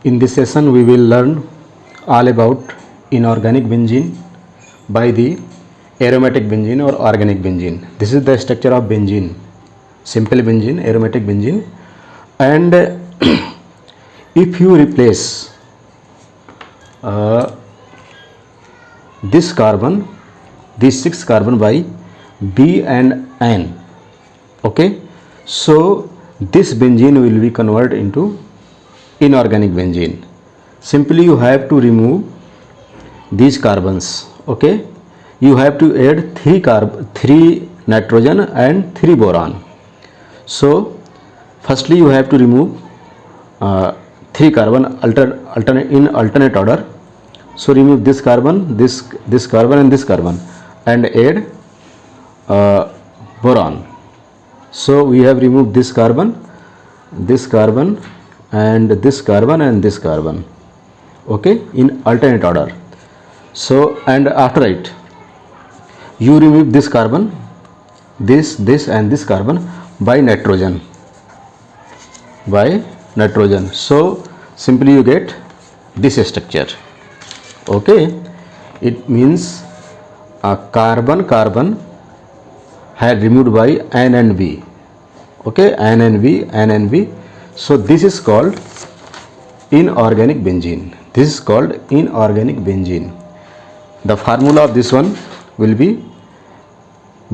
In this session we will learn all about inorganic benzene by the aromatic benzene or organic benzene. This is the structure of benzene, simple benzene, aromatic benzene. And if you replace this carbon, these 6 carbon by B and N, okay, so this benzene will be converted into inorganic benzene. Simply you have to remove these carbons, okay. You have to add 3 nitrogen and 3 boron. So firstly you have to remove 3 carbon in alternate order. So remove this carbon, this carbon and this carbon, and add boron. So we have removed this carbon and this carbon and this carbon, okay, in alternate order. So and after it you remove this carbon, this and this carbon by nitrogen. So simply you get this structure, okay. It means a carbon had removed by N and B, okay, N and B. So this is called inorganic benzene. This is called inorganic benzene. The formula of this one will be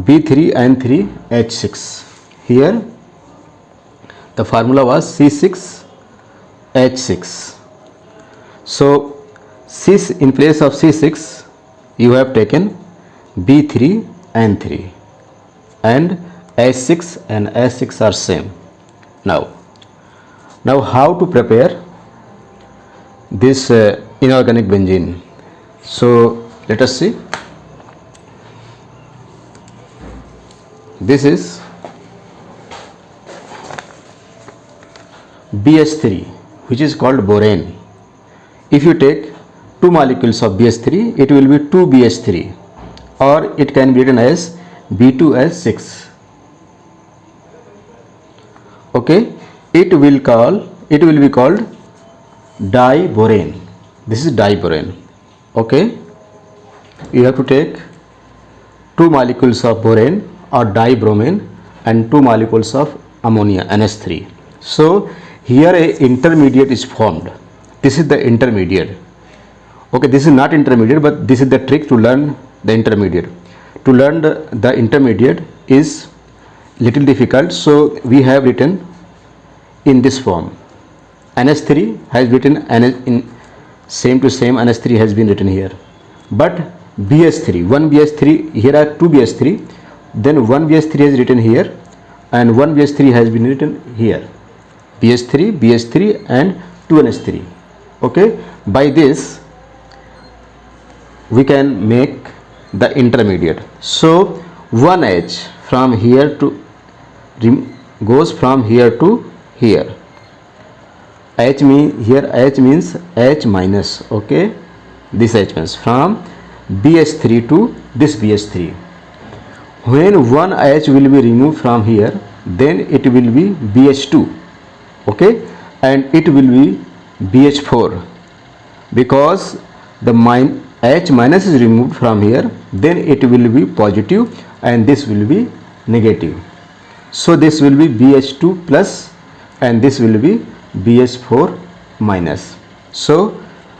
B3N3H6. Here the formula was C6H6. So in place of C6 you have taken B3N3 and H6 and H6 are same. Now how to prepare this inorganic benzene? So let us see. This is BH3, which is called borane. If you take 2 molecules of BH3, it will be 2BH3, or it can be written as B2H6, okay. It will be called diborane. This is diborane, okay. You have to take 2 molecules of borane or dibromine and 2 molecules of ammonia, NH3. So here a intermediate is formed. This is the intermediate, okay. This is not intermediate, but this is the trick to learn the intermediate. To learn the intermediate is little difficult, so we have written in this form. NH3 has written in same to same, NH3 has been written here, but BH3, one BH3, here are 2 BH3, then one BH3 is written here and one BH3 has been written here, BH3 and 2 NH3, okay. By this we can make the intermediate. So 1H from here to goes from here to here. H means H minus, okay. This H means from BH3 to this BH3. When one H will be removed from here, then it will be BH2, okay, and it will be BH4, because the H minus is removed from here, then it will be positive and this will be negative. So this will be BH2 plus and this will be BH4 minus. So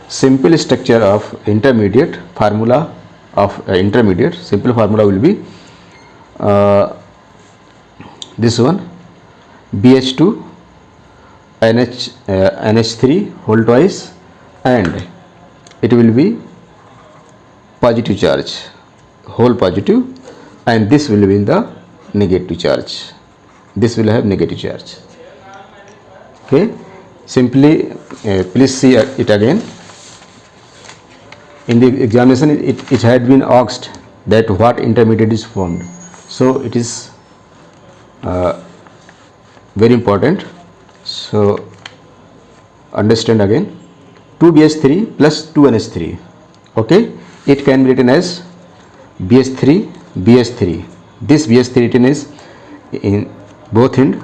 simple structure of intermediate, formula of intermediate, simple formula will be this one, BH2 NH3 whole twice, and it will be positive charge, whole positive, and this will be the negative charge. This will have negative charge, okay. Simply please see it again. In the examination it had been asked that what intermediate is formed, so it is very important. So understand again. 2BH3 plus 2NH3, okay. It can be written as BH3 This BH3 written is in both end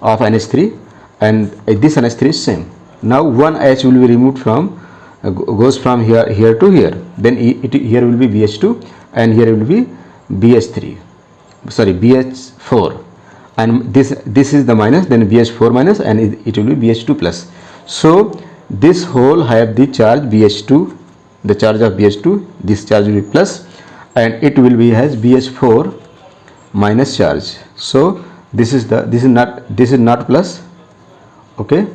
of NH3 and this NH3 is same. Now one H will be removed from goes from here to here, then here will be BH2 and here will be BH3, sorry, BH4, and this is the minus, then BH4 minus, and it will be BH2 plus. So this hole have the charge BH2, the charge of BH2, this charge will be plus, and it will be has BH4 minus charge. So this is not plus. Okay,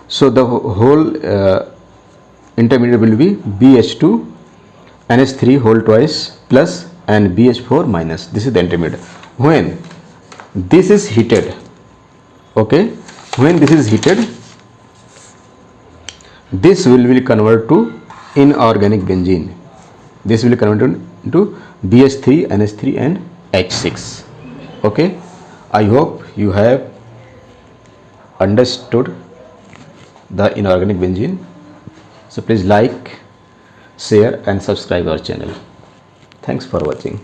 so the whole intermediate will be BH2 NH3 whole twice plus and BH4 minus. This is the intermediate. When this is heated, okay, when this is heated, this will be converted to inorganic benzene. This will be converted into BH3 NH3 and H6. Okay, I hope you have understood the inorganic benzene. So please like, share and subscribe our channel. Thanks for watching.